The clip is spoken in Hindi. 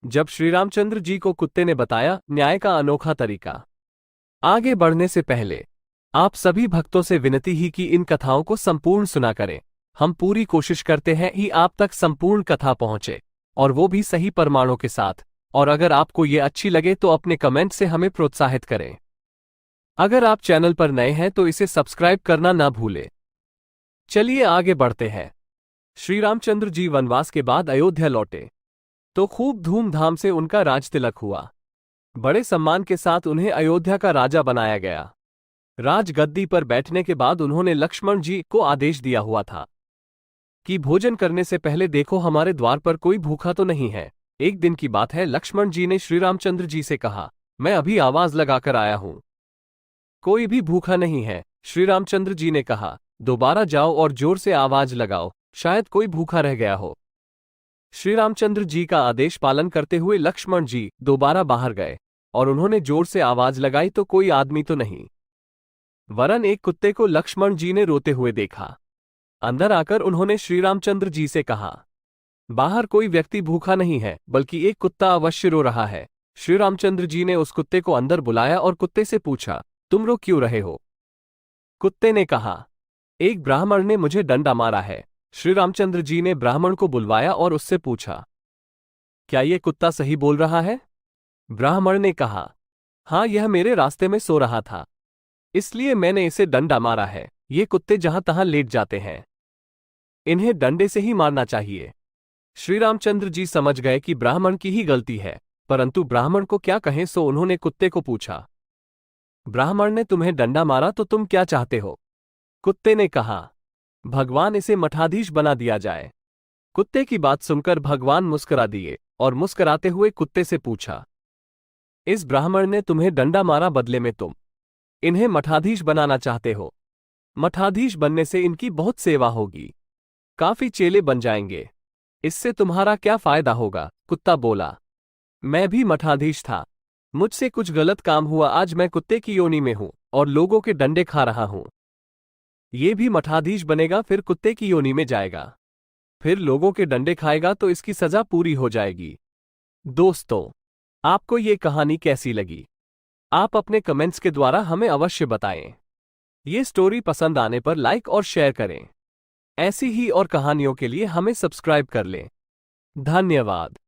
जब श्री रामचंद्र जी को कुत्ते ने बताया न्याय का अनोखा तरीका। आगे बढ़ने से पहले आप सभी भक्तों से विनती ही कि इन कथाओं को संपूर्ण सुना करें। हम पूरी कोशिश करते हैं कि आप तक संपूर्ण कथा पहुंचे, और वो भी सही प्रमाणों के साथ। और अगर आपको ये अच्छी लगे तो अपने कमेंट से हमें प्रोत्साहित करें। अगर आप चैनल पर नए हैं तो इसे सब्सक्राइब करना ना भूलें। चलिए आगे बढ़ते हैं। श्री रामचंद्र जी वनवास के बाद अयोध्या लौटे तो खूब धूमधाम से उनका राजतिलक हुआ। बड़े सम्मान के साथ उन्हें अयोध्या का राजा बनाया गया। राजगद्दी पर बैठने के बाद उन्होंने लक्ष्मण जी को आदेश दिया हुआ था कि भोजन करने से पहले देखो हमारे द्वार पर कोई भूखा तो नहीं है। एक दिन की बात है, लक्ष्मण जी ने श्री रामचंद्र जी से कहा, मैं अभी आवाज लगाकर आया हूं, कोई भी भूखा नहीं है। श्री रामचंद्र जी ने कहा, दोबारा जाओ और जोर से आवाज लगाओ, शायद कोई भूखा रह गया हो। श्री रामचंद्र जी का आदेश पालन करते हुए लक्ष्मण जी दोबारा बाहर गए और उन्होंने जोर से आवाज लगाई तो कोई आदमी तो नहीं, वरन एक कुत्ते को लक्ष्मण जी ने रोते हुए देखा। अंदर आकर उन्होंने श्री रामचंद्र जी से कहा, बाहर कोई व्यक्ति भूखा नहीं है, बल्कि एक कुत्ता अवश्य रो रहा है। श्री रामचंद्र जी ने उस कुत्ते को अंदर बुलाया और कुत्ते से पूछा, तुम रो क्यों रहे हो? कुत्ते ने कहा, एक ब्राह्मण ने मुझे डंडा मारा है। श्री रामचंद्र जी ने ब्राह्मण को बुलवाया और उससे पूछा, क्या यह कुत्ता सही बोल रहा है? ब्राह्मण ने कहा, हाँ, यह मेरे रास्ते में सो रहा था, इसलिए मैंने इसे डंडा मारा है। ये कुत्ते जहां तहां लेट जाते हैं, इन्हें डंडे से ही मारना चाहिए। श्री रामचंद्र जी समझ गए कि ब्राह्मण की ही गलती है, परंतु ब्राह्मण को क्या कहें, सो उन्होंने कुत्ते को पूछा, ब्राह्मण ने तुम्हें डंडा मारा तो तुम क्या चाहते हो? कुत्ते ने कहा, भगवान इसे मठाधीश बना दिया जाए। कुत्ते की बात सुनकर भगवान मुस्कुरा दिए और मुस्कुराते हुए कुत्ते से पूछा, इस ब्राह्मण ने तुम्हें डंडा मारा, बदले में तुम इन्हें मठाधीश बनाना चाहते हो। मठाधीश बनने से इनकी बहुत सेवा होगी, काफी चेले बन जाएंगे, इससे तुम्हारा क्या फायदा होगा? कुत्ता बोला, मैं भी मठाधीश था, मुझसे कुछ गलत काम हुआ, आज मैं कुत्ते की योनि में हूं और लोगों के डंडे खा रहा हूं। ये भी मठाधीश बनेगा, फिर कुत्ते की योनि में जाएगा, फिर लोगों के डंडे खाएगा तो इसकी सजा पूरी हो जाएगी। दोस्तों, आपको ये कहानी कैसी लगी? आप अपने कमेंट्स के द्वारा हमें अवश्य बताएं। ये स्टोरी पसंद आने पर लाइक और शेयर करें। ऐसी ही और कहानियों के लिए हमें सब्सक्राइब कर लें। धन्यवाद।